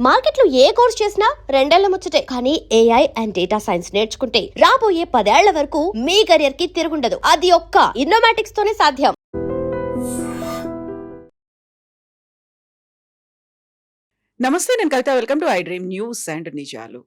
మార్కెట్లో ఏ కోర్స్ చేసినా రెండేళ్ల ముచ్చటే. కానీ ఏఐ అండ్ డేటా సైన్స్ నేర్చుకుంటే రాబోయే 10 ఏళ్ల వరకు మీ కెరియర్ కి తిరుగుండదు. అది ఒక్క ఇన్నోమాటిక్స్ తోనే సాధ్యం. నమస్తే, నేను Kavitha. Welcome to I dream news and నిజాలు.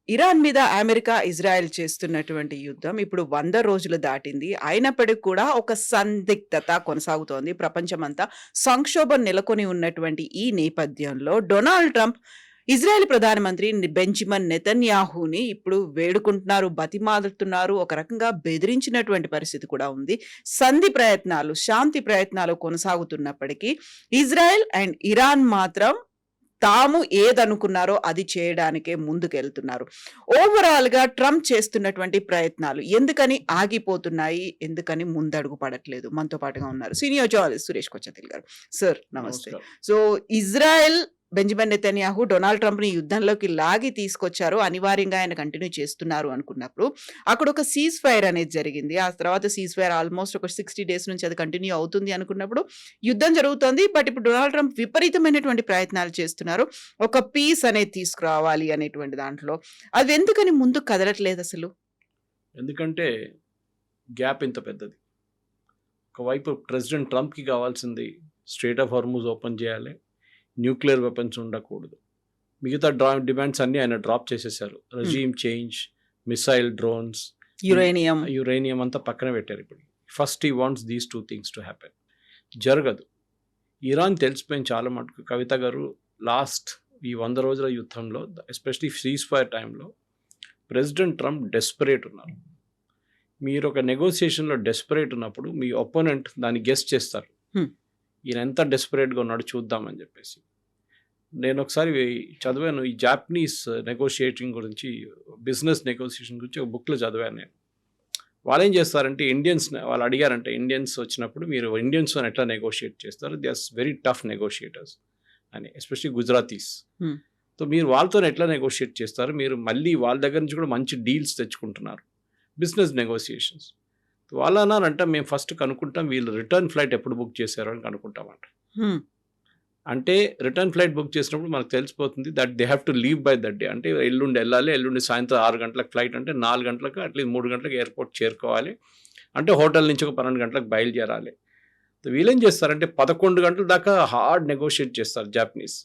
ఇరాన్ మీద అమెరికా, ఇజ్రాయెల్ చేస్తున్నటువంటి యుద్ధం ఇప్పుడు 100 రోజులు దాటింది. అయినప్పటికీ కూడా ఒక సందిగ్ధత కొనసాగుతోంది. ప్రపంచమంతా సంక్షోభం నెలకొని ఉన్నటువంటి ఈ నేపథ్యంలో డొనాల్డ్ ట్రంప్ ఇజ్రాయెల్ ప్రధానమంత్రి బెంజమిన్ నెతన్యాహుని ఇప్పుడు వేడుకుంటున్నారు, బతిమాలుతున్నారు. ఒక రకంగా బెదిరించినటువంటి పరిస్థితి కూడా ఉంది. శాంతి ప్రయత్నాలు కొనసాగుతున్నప్పటికీ ఇజ్రాయెల్ అండ్ ఇరాన్ మాత్రం తాము ఏదనుకున్నారో అది చేయడానికే ముందుకెళ్తున్నారు. ఓవరాల్ గా ట్రంప్ చేస్తున్నటువంటి ప్రయత్నాలు ఎందుకని ఆగిపోతున్నాయి, ఎందుకని ముందడుగు పడట్లేదు? మనతో పాటుగా ఉన్నారు సీనియర్ జర్నలిస్ట్ సురేష్ కొచ్చతిల్ గారు. సార్ నమస్తే. So Israel Benjamin Netanyahu Donald Trump ని యుద్ధంలోకి లాగి తీసుకొచ్చారు, అనివార్యంగా ఆయన కంటిన్యూ చేస్తున్నారు అనుకున్నప్పుడు అక్కడ ఒక సీజ్ ఫైర్ అనేది జరిగింది. ఆ తర్వాత సీజ్ ఫైర్ ఆల్మోస్ట్ ఒక 60 days నుంచి అది కంటిన్యూ అవుతుంది అనుకున్నప్పుడు యుద్ధం జరుగుతోంది. బట్ ఇప్పుడు డొనాల్డ్ ట్రంప్ విపరీతమైనటువంటి ప్రయత్నాలు చేస్తున్నారు, ఒక పీస్ అనేది తీసుకురావాలి అనేటువంటి దాంట్లో. అది ఎందుకని ముందు కదలట్లేదు అసలు? ఎందుకంటే గ్యాప్ ఇంత పెద్దది. ఒకవైపు ప్రెసిడెంట్ ట్రంప్కి కావాల్సింది స్ట్రేట్ ఆఫ్ హార్మూజ్ ఓపెన్ చేయాలి, న్యూక్లియర్ వెపన్స్ ఉండకూడదు. మిగతా డిమాండ్స్ అన్నీ ఆయన డ్రాప్ చేసేసారు. Regime change, missile, drones, uranium అంతా పక్కన పెట్టారు. ఇప్పుడు first he wants these 2 things to happen. జరగదు. ఇరాన్ తెలిసిపోయింది చాలా మటుకు. కవిత గారు, లాస్ట్ ఈ 100 రోజుల యుద్ధంలో ఎస్పెషలీ సీజ్ ఫైర్ టైంలో ప్రెసిడెంట్ ట్రంప్ డెస్పరేట్ ఉన్నారు. మీరు ఒక నెగోసియేషన్లో డెస్పరేట్ ఉన్నప్పుడు మీ ఒపోనెంట్ దాన్ని గెస్ చేస్తారు, ఈయన ఎంత డెస్పరేట్గా ఉన్నాడు చూద్దామని చెప్పేసి. నేను ఒకసారి చదివాను ఈ జాపనీస్ నెగోషియేటింగ్ గురించి, బిజినెస్ నెగోషియేషన్ గురించి ఒక బుక్లో చదివాను నేను. వాళ్ళు ఏం చేస్తారంటే వాళ్ళు అడిగారంటే ఇండియన్స్ వచ్చినప్పుడు మీరు ఇండియన్స్తో ఎట్లా నెగోషియేట్ చేస్తారు, దే ఆర్ వెరీ టఫ్ నెగోషియేటర్స్ అని, ఎస్పెషలీ గుజరాతీస్. సో మీరు వాళ్ళతో ఎట్లా నెగోషియేట్ చేస్తారు, మీరు మళ్ళీ వాళ్ళ దగ్గర నుంచి కూడా మంచి డీల్స్ తెచ్చుకుంటున్నారు, బిజినెస్ నెగోషియేషన్స్. వాళ్ళు అన్నారంట, మేము ఫస్ట్ కనుక్కుంటాం వీళ్ళు రిటర్న్ ఫ్లైట్ ఎప్పుడు బుక్ చేశారు అని కనుక్కుంటామంట. అంటే రిటర్న్ ఫ్లైట్ బుక్ చేసినప్పుడు మనకు తెలిసిపోతుంది that they have to leave by that day. అంటే ఎల్లుండి వెళ్ళాలి, ఎల్లుండి సాయంత్రం 6 గంటలకు ఫ్లైట్, అంటే 4 గంటలకు అట్లీస్ట్ 3 గంటలకు ఎయిర్పోర్ట్ చేరుకోవాలి, అంటే హోటల్ నుంచి ఒక 12 గంటలకు బయలుదేరాలి. వీళ్ళేం చేస్తారంటే 11 గంటల దాకా హార్డ్ నెగోషియేట్ చేస్తారు జాపనీస్.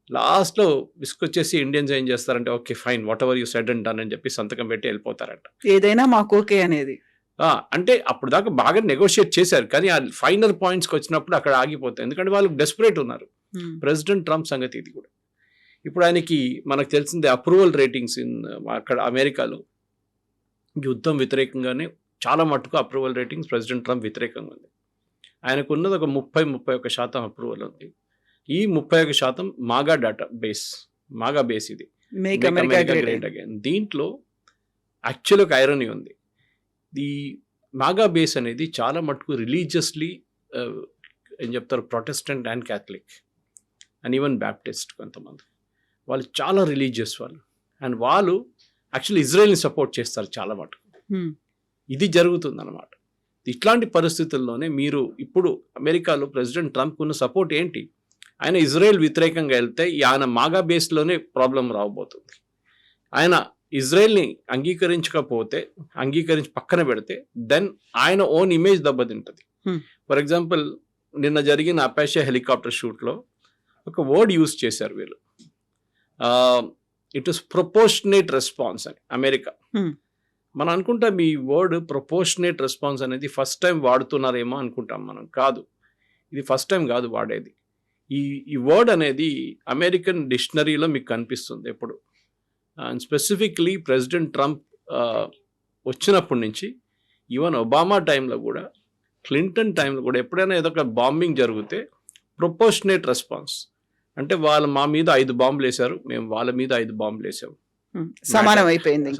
లాస్ట్లో విసుకొచ్చేసి ఇండియన్స్ ఏం చేస్తారంటే okay fine, what ever you said and done అని చెప్పి సంతకం పెట్టి వెళ్ళిపోతారంట. ఏదైనా మాకు ఓకే అనేది. అంటే అప్పుడు దాకా బాగా నెగోషియేట్ చేశారు, కానీ ఆ ఫైనల్ పాయింట్స్కి వచ్చినప్పుడు అక్కడ ఆగిపోతాయి. ఎందుకంటే వాళ్ళు డెస్పరేట్ ఉన్నారు. ప్రెసిడెంట్ ట్రంప్ సంగతి ఇది కూడా. ఇప్పుడు ఆయనకి మనకు తెలిసిందే అప్రూవల్ రేటింగ్స్ అక్కడ అమెరికాలో యుద్ధం వ్యతిరేకంగానే చాలా మట్టుకు అప్రూవల్ రేటింగ్స్ ప్రెసిడెంట్ ట్రంప్ వ్యతిరేకంగా ఉంది. ఆయనకు ఉన్నది ఒక 30-31% అప్రూవల్ ఉంది. ఈ 31% మాగా బేస్ ఇది మేక్ అమెరికా గ్రేట్ అగైన్. దీంట్లో యాక్చువల్ ఒక ఐరనీ ఉంది. ఈ మాగా బేస్ అనేది చాలా మటుకు రిలీజియస్లీ ఏం చెప్తారు, Protestant and Catholic and even Baptist కొంతమంది, వాళ్ళు చాలా రిలీజియస్ వాళ్ళు. అండ్ వాళ్ళు యాక్చువల్లీ ఇజ్రాయెల్ని సపోర్ట్ చేస్తారు చాలా మటుకు. ఇది జరుగుతుంది అన్నమాట. ఇట్లాంటి పరిస్థితుల్లోనే మీరు ఇప్పుడు అమెరికాలో ప్రెసిడెంట్ ట్రంప్ ఉన్న సపోర్ట్ ఏంటి? ఆయన ఇజ్రాయెల్ వ్యతిరేకంగా వెళ్తే ఆయన మాగా బేస్లోనే ప్రాబ్లం రాబోతుంది. ఆయన ఇజ్రాయెల్ని అంగీకరించి పక్కన పెడితే దెన్ ఆయన ఓన్ ఇమేజ్ దెబ్బతింటుంది. ఫర్ ఎగ్జాంపుల్ నిన్న జరిగిన అపాషే హెలికాప్టర్ షూట్లో ఒక వర్డ్ యూజ్ చేశారు వీళ్ళు, ఇట్ వాస్ ప్రపోర్షనేట్ రెస్పాన్స్ అని అమెరికా. మనం అనుకుంటాం ఈ వర్డ్ ప్రపోర్షనేట్ రెస్పాన్స్ అనేది ఫస్ట్ టైం వాడుతున్నారేమో అనుకుంటాం మనం. కాదు, ఇది ఫస్ట్ టైం కాదు వాడేది. ఈ వర్డ్ అనేది అమెరికన్ డిక్షనరీలో మీకు కనిపిస్తుంది ఎప్పుడు. అండ్ స్పెసిఫిక్లీ ప్రెసిడెంట్ ట్రంప్ వచ్చినప్పటి నుంచి, ఈవెన్ ఒబామా టైంలో కూడా, క్లింటన్ టైంలో కూడా ఎప్పుడైనా ఏదో ఒక బాంబింగ్ జరిగితే ప్రపోర్షనేట్ రెస్పాన్స్ అంటే వాళ్ళు మా మీద 5 బాంబులు వేశారు, మేము వాళ్ళ మీద 5 బాంబులు వేసాము, సమానం అయిపోయింది.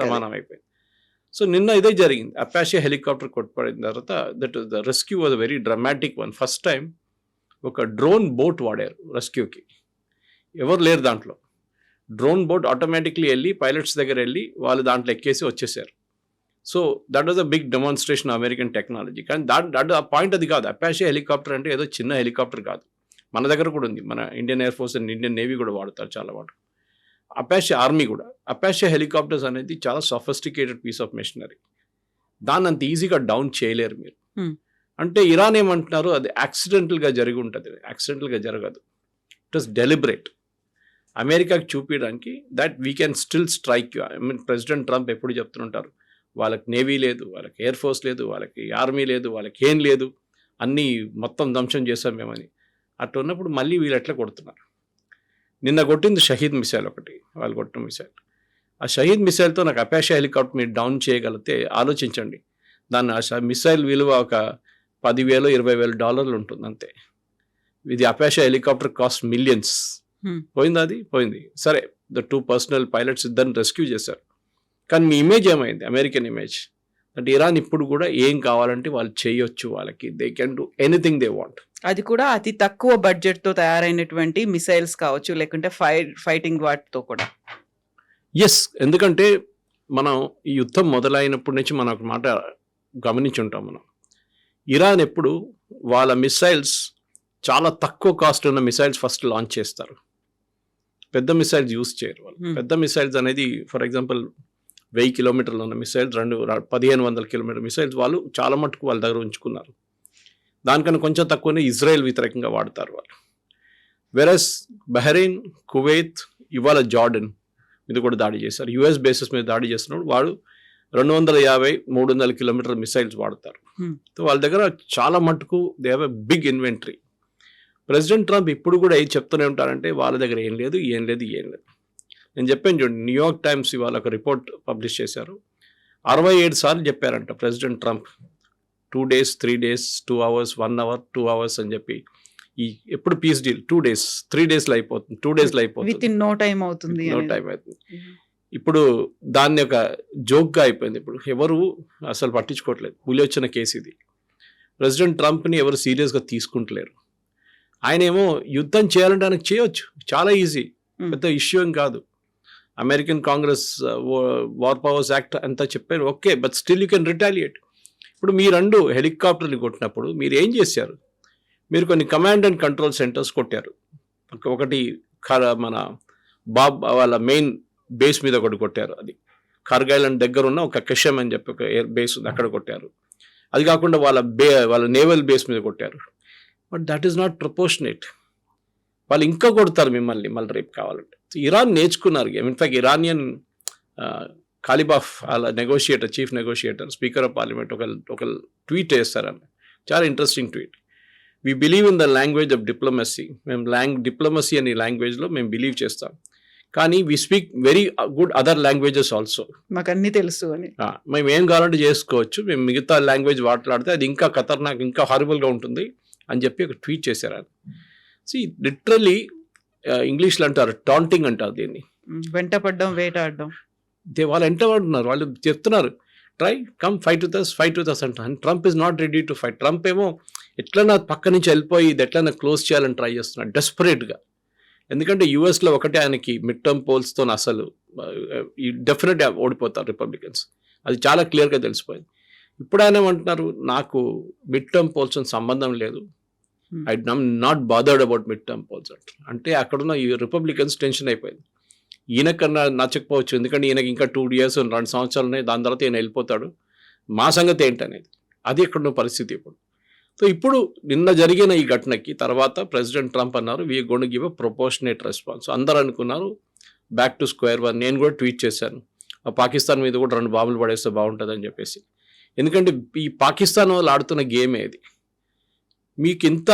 సో నిన్న ఇదే జరిగింది. అపాషే హెలికాప్టర్ కొట్టుపడిన తర్వాత the rescue was very dramatic one. First time ఒక డ్రోన్ బోట్ వాడారు రెస్క్యూకి, ఎవరు లేరు దాంట్లో. డ్రోన్ బోట్ ఆటోమేటిక్లీ వెళ్ళి పైలట్స్ దగ్గర వెళ్ళి వాళ్ళు దాంట్లో ఎక్కేసి వచ్చేసారు. So that was a big demonstration American technology. కానీ దట్ ఆ పాయింట్ అది కాదు. అపాషే హెలికాప్టర్ అంటే ఏదో చిన్న హెలికాప్టర్ కాదు, మన దగ్గర కూడా ఉంది. మన Indian air force and Indian navy కూడా వాడతారు చాలా వాడు. అపాషే ఆర్మీ కూడా. అపాషే హెలికాప్టర్స్ అనేది చాలా సఫిస్టికేటెడ్ పీస్ ఆఫ్ మెషినరీ. దాన్ని అంత ఈజీగా డౌన్ చేయలేరు మీరు. అంటే ఇరాన్ ఏమంటున్నారు, అది యాక్సిడెంటల్గా జరిగి ఉంటుంది. యాక్సిడెంటల్గా జరగదు, ఇట్ వాస్ డెలిబరేట్. అమెరికాకి చూపించడానికి that we can still strike you. I mean president Trump ఎప్పుడు చెప్తుంటారు, వాళ్ళకి నేవీ లేదు, వాళ్ళకి ఎయిర్ ఫోర్స్ లేదు, వాళ్ళకి ఆర్మీ లేదు, వాళ్ళకి ఏం లేదు, అన్నీ మొత్తం ధ్వంసం చేశాం మేమని. అట్లా ఉన్నప్పుడు మళ్ళీ వీళ్ళు ఎట్లా కొడుతున్నారు? నిన్న కొట్టింది షహీద్ మిసైల్ ఒకటి, వాళ్ళు కొట్టిన మిసైల్. ఆ షహీద్ మిసైల్తో నాకు అపాషే హెలికాప్టర్ మీరు డౌన్ చేయగలిగితే ఆలోచించండి, దాన్ని ఆ మిసైల్ విలువ ఒక $10,000-20,000 ఉంటుంది అంతే. ఇది అపాషే హెలికాప్టర్ కాస్ట్ మిలియన్స్. పోయింది, అది పోయింది. సరే, ద 2 పర్సనల్ పైలట్స్ ఇద్దరిని రెస్క్యూ చేశారు. కానీ మీ ఇమేజ్ ఏమైంది, అమెరికన్ ఇమేజ్. అంటే ఇరాన్ ఇప్పుడు కూడా ఏం కావాలంటే వాళ్ళు చేయొచ్చు, వాళ్ళకి they can do anything they want. అది కూడా అతి తక్కువ బడ్జెట్తో తయారైనటువంటి మిసైల్స్ కావచ్చు, లేకుంటే ఫైటింగ్ వాటితో కూడా. ఎస్, ఎందుకంటే మనం ఈ యుద్ధం మొదలైనప్పటి నుంచి మనం ఒక మాట గమనించి ఉంటాం. మనం ఇరాన్ ఎప్పుడు వాళ్ళ మిసైల్స్ చాలా తక్కువ కాస్ట్ ఉన్న మిసైల్స్ ఫస్ట్ లాంచ్ చేస్తారు. పెద్ద మిసైల్స్ యూస్ చేయరు వాళ్ళు. పెద్ద మిసైల్స్ అనేది ఫర్ ఎగ్జాంపుల్ 1000 కిలోమీటర్లు ఉన్న మిసైల్స్, 1500 కిలోమీటర్ మిసైల్స్ వాళ్ళు చాలా మటుకు వాళ్ళ దగ్గర ఉంచుకున్నారు. దానికన్నా కొంచెం తక్కువనే ఇజ్రాయెల్ వ్యతిరేకంగా వాడతారు వాళ్ళు. వెరస్ బహ్రెయిన్, కువైత్, ఇవాళ జార్డన్ మీద కూడా దాడి చేశారు. యుఎస్ బేసెస్ మీద దాడి చేస్తున్నప్పుడు వాడు 250-300 కిలోమీటర్ మిసైల్స్ వాడతారు. సో వాళ్ళ దగ్గర చాలా మటుకు they have a big inventory. President Trump ఇప్పుడు కూడా ఏం చెప్తూనే ఉంటారంటే వాళ్ళ దగ్గర ఏం లేదు. నేను చెప్పాను చూడండి, న్యూయార్క్ టైమ్స్ ఇవాళ ఒక రిపోర్ట్ పబ్లిష్ చేశారు. 67 సార్లు చెప్పారంట president Trump 2 days, 3 days, 2 hours, 1 hour, 2 hours అని చెప్పి. ఈ ఎప్పుడు పీస్ డీల్ 2 days, 3 daysలో అయిపోతుంది, 2 daysలో అయిపోతుంది, విత్ ఇన్ నో టైం అవుతుంది. ఇప్పుడు దాన్ని ఒక జోక్గా అయిపోయింది. ఇప్పుడు ఎవరు అసలు పట్టించుకోవట్లేదు. పులి వచ్చిన కేసు ఇది. ప్రెసిడెంట్ ట్రంప్ని ఎవరు సీరియస్గా తీసుకుంటలేరు. ఆయన ఏమో యుద్ధం చేయాలంటే ఆయనకు చేయొచ్చు, చాలా ఈజీ, పెద్ద ఇష్యూ ఏం కాదు. American Congress war powers act అంతా చెప్పారు, okay, but still you can retaliate. ఇప్పుడు మీ 2 హెలికాప్టర్లు కొట్టినప్పుడు మీరు ఏం చేశారు? మీరు కొన్ని కమాండ్ అండ్ కంట్రోల్ సెంటర్స్ కొట్టారు. ఒకటి మన వాళ్ళ మెయిన్ బేస్ మీద ఒకటి కొట్టారు, అది కార్గిల్ దగ్గర ఉన్న ఒక కెషమ్ అని చెప్పి ఒక ఎయిర్ బేస్ ఉంది, అక్కడ కొట్టారు. అది కాకుండా వాళ్ళ నేవల్ బేస్ మీద కొట్టారు. But that is not proportionate. వాళ్ళు ఇంకా కొడతారు మిమ్మల్ని మళ్ళీ రేపు కావాలంటే. ఇరాన్ నేర్చుకున్నారు. ఇన్ఫాక్ట్ ఇరానియన్ ఖాలిబాఫ్ వాళ్ళ negotiator, chief negotiator, speaker of parliament ఒక ట్వీట్ చేస్తారని, చాలా interesting tweet. We believe in the language of diplomacy. మేము డిప్లొమసీ అనే లాంగ్వేజ్లో మేము బిలీవ్ చేస్తాం, కానీ we speak very good other languages also. మాకు అన్నీ తెలుసు అని. మేము ఏం కావాలంటే చేసుకోవచ్చు, మేము మిగతా లాంగ్వేజ్ మాట్లాడితే అది ఇంకా ఖతర్నాక్, ఇంకా హారిబుల్గా ఉంటుంది అని చెప్పి ఒక ట్వీట్ చేశారు ఆయన. సి లిటరలీ ఇంగ్లీష్లో అంటారు టాంటింగ్ అంటారు దీన్ని, వెంటపడ్డం, వేటాడడం. వాళ్ళు ఎంత పడుతున్నారు, వాళ్ళు చెప్తున్నారు try come fight with us అంటారు. Trump is not ready to fight. Trump ఏమో ఎట్లన్నా పక్క నుంచి వెళ్ళిపోయి ఇది ఎట్లన్నా క్లోజ్ చేయాలని ట్రై చేస్తున్నాడు డెస్పరేట్గా. ఎందుకంటే యూఎస్లో ఒకటే ఆయనకి మిడ్ టర్మ్ పోల్స్తో అసలు డెఫినెట్గా ఓడిపోతారు రిపబ్లికన్స్, అది చాలా క్లియర్గా తెలిసిపోయింది. ఇప్పుడు ఆయన ఏమంటున్నారు, నాకు మిడ్ టర్మ్ పోల్స్తో సంబంధం లేదు, I'm not bothered about mid term polls అంటే అక్కడున్న ఈ రిపబ్లికన్స్ టెన్షన్ అయిపోయింది. ఈయనకన్నా నచ్చకపోవచ్చు, ఎందుకంటే ఈయనకి ఇంకా 2 years 2 సంవత్సరాలు ఉన్నాయి, దాని తర్వాత ఈయన వెళ్ళిపోతాడు, మా సంగతి ఏంటనేది అది ఎక్కడున్న పరిస్థితి ఇప్పుడు. సో ఇప్పుడు నిన్న జరిగిన ఈ ఘటనకి తర్వాత ప్రెసిడెంట్ ట్రంప్ అన్నారు we gonna give a proportionate response. అందరూ అనుకున్నారు బ్యాక్ టు స్క్వేర్ వన్. నేను కూడా ట్వీట్ చేశాను, పాకిస్తాన్ మీద కూడా 2 బాంబులు పడేస్తే బాగుంటుందని చెప్పేసి. ఎందుకంటే ఈ పాకిస్తాన్ వాళ్ళు ఆడుతున్న గేమే ఇది. మీకు ఇంత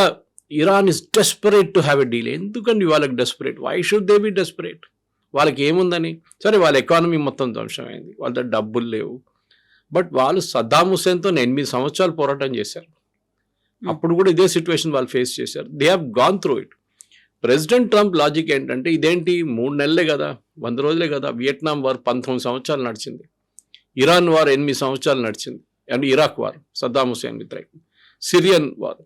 Iran is desperate to have a deal. ఎందుకండి వాళ్ళకి desperate? Why should they be desperate? వాళ్ళకి ఏముందని? సరే, వాళ్ళ ఎకానమీ మొత్తం ధ్వంసమైంది, వాళ్ళ దగ్గర డబ్బులు లేవు, బట్ వాళ్ళు సద్దాం హుస్సేన్తో 8 సంవత్సరాలు పోరాటం చేశారు. అప్పుడు కూడా ఇదే సిచ్యువేషన్ వాళ్ళు ఫేస్ చేశారు. They have gone through it. President Trump logic ఏంటంటే ఇదేంటి 3 నెలలే కదా, 100 రోజులే కదా. వియట్నాం వార్ 19 సంవత్సరాలు నడిచింది, ఇరాన్ వార్ 8 సంవత్సరాలు నడిచింది, and Iraq war Saddam Hussain వ్యతిరేకం, సిరియన్ వార్.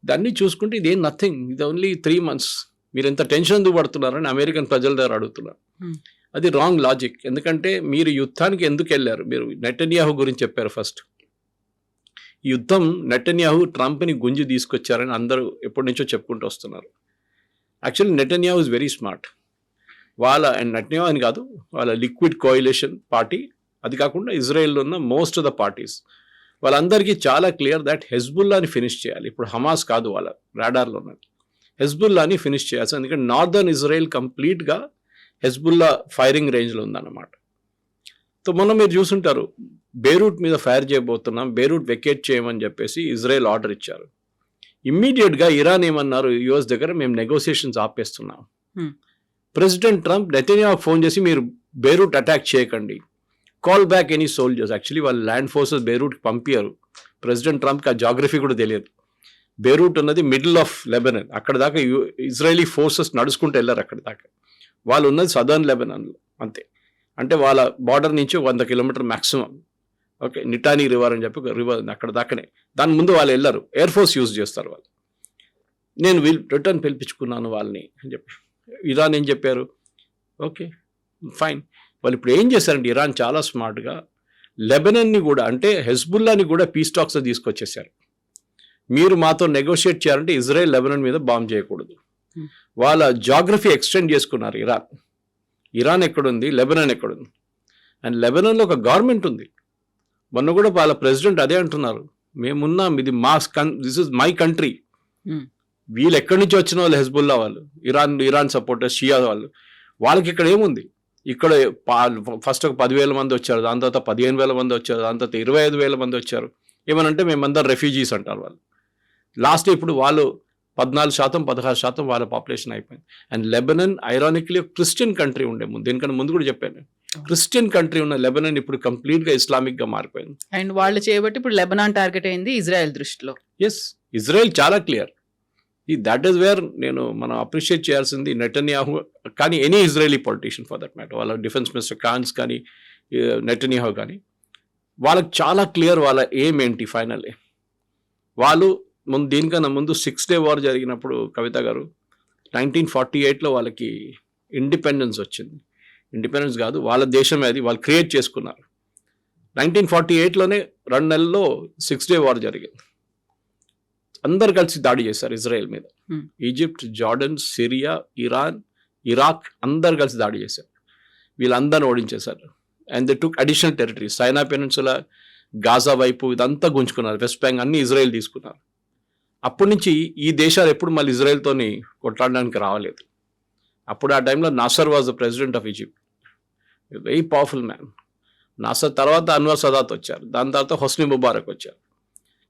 దాన్ని చూసుకుంటే ఇదేం నథింగ్, ఇది ఓన్లీ 3 months. మీరు ఎంత టెన్షన్ ఎందుకు పడుతున్నారని అమెరికన్ ప్రజల దగ్గర అడుగుతున్నారు. అది రాంగ్ లాజిక్. ఎందుకంటే మీరు యుద్ధానికి ఎందుకు వెళ్ళారు? మీరు నెటన్యాహు గురించి చెప్పారు ఫస్ట్. యుద్ధం నెటన్యాహు ట్రంప్ని గుంజి తీసుకొచ్చారని అందరూ ఎప్పటి నుంచో చెప్పుకుంటూ వస్తున్నారు. Actually Netanyahu is very smart. And Netanyahu అని కాదు, వాళ్ళ లిక్విడ్ కోయిలేషన్ పార్టీ, అది కాకుండా ఇజ్రాయెల్లో ఉన్న మోస్ట్ ఆఫ్ ద పార్టీస్, వాళ్ళందరికీ చాలా క్లియర్ దట్ హెజ్బుల్లాని ఫినిష్ చేయాలి. ఇప్పుడు హమాస్ కాదు వాళ్ళ రాడార్లో ఉన్నది, హెజ్బుల్లాని ఫినిష్ చేయాల్సి. ఎందుకంటే నార్దర్న్ ఇజ్రాయెల్ కంప్లీట్గా హెజ్బుల్లా ఫైరింగ్ రేంజ్లో ఉందన్నమాట. సో మొన్న మీరు చూసుంటారు, బేరూట్ మీద ఫైర్ చేయబోతున్నాం, బేరూట్ వెకేట్ చేయమని చెప్పేసి ఇజ్రాయెల్ ఆర్డర్ ఇచ్చారు. ఇమ్మీడియట్గా ఇరాన్ ఏమన్నారు, యుఎస్ దగ్గర మేము నెగోసియేషన్స్ ఆపేస్తున్నాం. ప్రెసిడెంట్ ట్రంప్ నెతన్యాహు ఫోన్ చేసి మీరు బేరూట్ అటాక్ చేయకండి, call back any soldiers. Actually వాళ్ళు ల్యాండ్ ఫోర్సెస్ బేరూట్కి పంపించారు. ప్రెసిడెంట్ ట్రంప్కి ఆ జాగ్రఫీ కూడా తెలియదు. బేరూట్ ఉన్నది మిడిల్ ఆఫ్ లెబనన్, అక్కడ దాకా ఇజ్రాయలీ ఫోర్సెస్ నడుచుకుంటూ వెళ్ళారు అక్కడ దాకా. వాళ్ళు ఉన్నది సదర్న్ లెబనాన్లో అంతే. అంటే వాళ్ళ బార్డర్ నుంచి 100 కిలోమీటర్ మ్యాక్సిమం. ఓకే, నిటానీ రివర్ అని చెప్పి ఒక రివర్ అక్కడ దాకానే. దాని ముందు వాళ్ళు వెళ్ళారు, ఎయిర్ ఫోర్స్ యూజ్ చేస్తారు వాళ్ళు. నేను రిటర్న్ పిలిపించుకున్నాను వాళ్ళని అని చెప్పి. ఇరాన్ ఏం చెప్పారు, ఓకే ఫైన్. వాళ్ళు ఇప్పుడు ఏం చేశారంటే ఇరాన్ చాలా స్మార్ట్గా లెబనన్ని కూడా, అంటే హెజ్బుల్లాని కూడా పీస్ టాక్స్ తీసుకొచ్చేసారు. మీరు మాతో నెగోషియేట్ చేయాలంటే ఇజ్రాయెల్ లెబనన్ మీద బాంబ్ చేయకూడదు. వాళ్ళ జాగ్రఫీ ఎక్స్టెండ్ చేసుకున్నారు. ఇరాన్ ఎక్కడుంది, లెబనన్ ఎక్కడుంది, అండ్ లెబనన్లో ఒక గవర్నమెంట్ ఉంది. మొన్న కూడా వాళ్ళ ప్రెసిడెంట్ అదే అంటున్నారు, మేమున్నాం, ఇది దిస్ ఇస్ మై కంట్రీ. వీళ్ళు ఎక్కడి నుంచి వచ్చిన వాళ్ళు హెజ్బుల్లా వాళ్ళు, ఇరాన్ సపోర్టర్స్, షియా వాళ్ళు. వాళ్ళకి ఇక్కడ ఏముంది, ఇక్కడ ఫస్ట్ ఒక 10,000 మంది వచ్చారు, దాని తర్వాత 15,000 మంది వచ్చారు, దాని తర్వాత 25,000 మంది వచ్చారు. ఏమనంటే మేమందరం రెఫ్యూజీస్ అంటారు వాళ్ళు. లాస్ట్ ఇప్పుడు వాళ్ళు 14%, 16% వాళ్ళ పాపులేషన్ అయిపోయింది. అండ్ లెబనన్ ఐరానిక్లీ క్రిస్టియన్ కంట్రీ ఉండే ముందు, దీనికన్నా ముందు కూడా చెప్పాను, క్రిస్టియన్ కంట్రీ ఉన్న లెబనన్ ఇప్పుడు కంప్లీట్గా ఇస్లామిక్గా మారిపోయింది. అండ్ వాళ్ళు చేయబట్టి ఇప్పుడు లెబనాన్ టార్గెట్ అయింది ఇజ్రాయెల్ దృష్టిలో. ఎస్, ఇజ్రాయెల్ చాలా క్లియర్. దట్ ఈస్ వేర్ మనం అప్రిషియేట్ చేయాల్సింది నెటన్యాహు, కానీ any Israeli politician for that matter, వాళ్ళ డిఫెన్స్ మినిస్టర్ కాన్స్ కానీ నెటన్యాహు కానీ, వాళ్ళకి చాలా క్లియర్ వాళ్ళ ఎయిమ్ ఏంటి ఫైనల్లీ. వాళ్ళు దీనికన్నా ముందు 6 Day వార్ జరిగినప్పుడు, కవిత గారు, 1948లో వాళ్ళకి ఇండిపెండెన్స్ వచ్చింది. ఇండిపెండెన్స్ కాదు, వాళ్ళ దేశమే అది, వాళ్ళు క్రియేట్ చేసుకున్నారు. 1948లోనే 2 నెలల్లో 6 Day వార్ జరిగింది. అందరు కలిసి దాడి చేశారు ఇజ్రాయెల్ మీద. Egypt, Jordan, Syria, Iran, Iraq అందరు కలిసి దాడి చేశారు. వీళ్ళందరిని ఓడించేశారు. And they took additional territory, Sinai peninsula, Gaza వైపు ఇదంతా గుంజుకున్నారు. వెస్ట్ బ్యాంక్ అన్ని ఇజ్రాయెల్ తీసుకున్నారు. అప్పటి నుంచి ఈ దేశాలు ఎప్పుడు మళ్ళీ ఇజ్రాయెల్తోని కొట్లాడడానికి రావలేదు. అప్పుడు ఆ టైంలో Nasser was the president of Egypt, very powerful man. Nasser తర్వాత అన్వర్ సదాత్ వచ్చారు, దాని తర్వాత హొస్ని ముబారక్ వచ్చారు.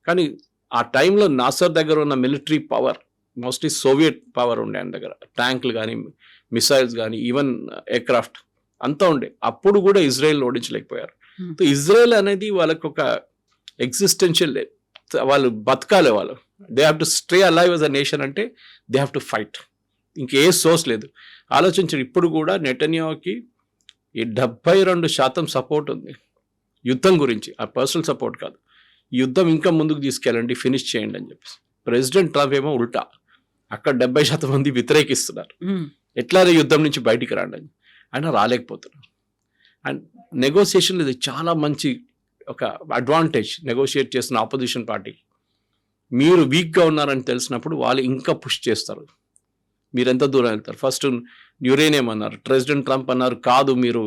కానీ ఆ టైంలో నాసర్ దగ్గర ఉన్న military power mostly Soviet power ఉండే ఆయన దగ్గర, ట్యాంకులు కానీ, మిసైల్స్ కానీ, ఈవెన్ ఎయిర్క్రాఫ్ట్ అంతా ఉండే. అప్పుడు కూడా ఇజ్రాయెల్ ఓడించలేకపోయారు. సో ఇజ్రాయెల్ అనేది వాళ్ళకు ఒక ఎగ్జిస్టెన్షియల్, వాళ్ళు బతకాలి, వాళ్ళు they have to stay alive as a nation, అంటే దే హ్యావ్ టు ఫైట్. ఇంకే సోర్స్ లేదు. ఆలోచించండి, ఇప్పుడు కూడా నెటన్యాహుకి ఈ 72% సపోర్ట్ ఉంది యుద్ధం గురించి, ఆ పర్సనల్ సపోర్ట్ కాదు. ఈ యుద్ధం ఇంకా ముందుకు తీసుకెళ్ళండి, ఫినిష్ చేయండి అని చెప్పేసి. ప్రెసిడెంట్ ట్రంప్ ఏమో ఉల్టా, అక్కడ 70% మంది వ్యతిరేకిస్తున్నారు, ఎట్లా యుద్ధం నుంచి బయటికి రాండి అని. ఆయన రాలేకపోతున్నారు. అండ్ నెగోసియేషన్ ఇది చాలా మంచి ఒక అడ్వాంటేజ్ నెగోషియేట్ చేసిన ఆపోజిషన్ పార్టీ. మీరు వీక్గా ఉన్నారని తెలిసినప్పుడు వాళ్ళు ఇంకా పుష్ చేస్తారు. మీరు ఎంత దూరం వెళ్తారు. ఫస్ట్ యురేనియం అన్నారు, ప్రెసిడెంట్ ట్రంప్ అన్నారు కాదు మీరు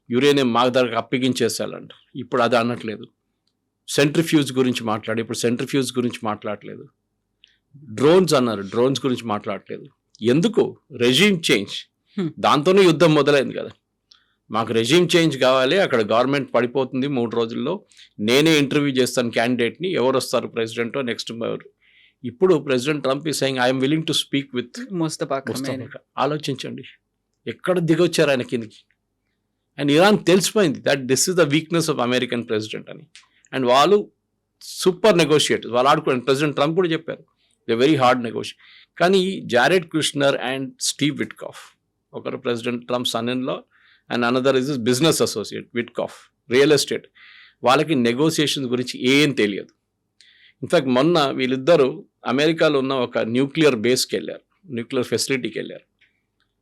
యురేనియం మా దగ్గరకు అప్పగించేసేయాలంట. ఇప్పుడు అది అనట్లేదు. సెంట్రిఫ్యూజ్ గురించి మాట్లాడి, ఇప్పుడు సెంట్రిఫ్యూజ్ గురించి మాట్లాడలేదు. డ్రోన్స్ అన్నారు, డ్రోన్స్ గురించి మాట్లాడలేదు. ఎందుకు? రెజీమ్ చేంజ్, దాంతోనే యుద్ధం మొదలైంది కదా. మాకు రెజీమ్ చేంజ్ కావాలి, అక్కడ గవర్నమెంట్ పడిపోతుంది 3 రోజుల్లో, నేనే ఇంటర్వ్యూ చేస్తాను క్యాండిడేట్ని, ఎవరు వస్తారు ప్రెసిడెంటో నెక్స్ట్. ఇప్పుడు ప్రెసిడెంట్ ట్రంప్ ఈ saying I'm willing to speak with Mustafa. ఆలోచించండి ఎక్కడ దిగొచ్చారు ఆయన కిందికి. అండ్ ఇరాన్ తెలిసిపోయింది that this is the weakness of American president అని. అండ్ వాళ్ళు సూపర్ నెగోషియేటర్స్, వాళ్ళు ఆడుకోండి. ప్రెసిడెంట్ ట్రంప్ కూడా చెప్పారు దే వెరీ హార్డ్ నెగోషియేట్. కానీ Jared Kushner and Steve Witkoff, ఒకరు president Trump son in law and another is business associate Witkoff, real estate. వాళ్ళకి negotiations గురించి ఏం తెలియదు. ఇన్ఫ్యాక్ట్ మొన్న వీళ్ళిద్దరూ అమెరికాలో ఉన్న ఒక న్యూక్లియర్ బేస్కి వెళ్ళారు, న్యూక్లియర్ ఫెసిలిటీకి వెళ్ళారు.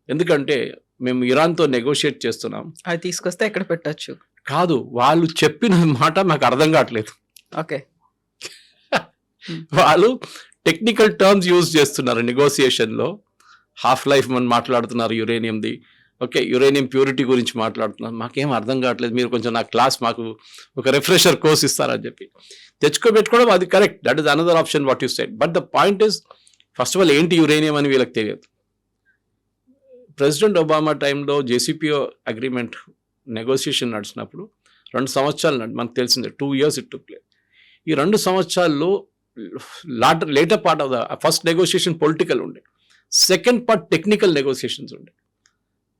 ఎందుకంటే మేము ఇరాన్తో నెగోషియేట్ చేస్తున్నాం, అది తీసుకొస్తే ఎక్కడ పెట్టచ్చు కాదు, వాళ్ళు చెప్పిన మాట మాకు అర్థం కావట్లేదు. ఓకే, వాళ్ళు టెక్నికల్ టర్మ్స్ యూజ్ చేస్తున్నారు నెగోసియేషన్లో. హాఫ్ లైఫ్ మనం మాట్లాడుతున్నారు యురేనియంది. ఓకే, యురేనియం ప్యూరిటీ గురించి మాట్లాడుతున్నారు. మాకేం అర్థం కావట్లేదు, మీరు కొంచెం నా క్లాస్ మాకు ఒక రిఫ్రెషర్ కోర్స్ ఇస్తారని చెప్పి పెట్టుకోవడం అది correct. That is another option what you said. But the point is, first of all ఏంటి యురేనియం అని వీళ్ళకి తెలియదు. ప్రెసిడెంట్ ఒబామా టైంలో జేసీపీఓ అగ్రిమెంట్ నెగోసియేషన్ నడిచినప్పుడు 2 సంవత్సరాలు మనకు తెలిసిందే, 2 years ఇట్ టుక్ ప్లేస్. ఈ 2 సంవత్సరాల్లో later part of the first negotiation political ఉండే, సెకండ్ పార్ట్ టెక్నికల్ నెగోసియేషన్స్ ఉండే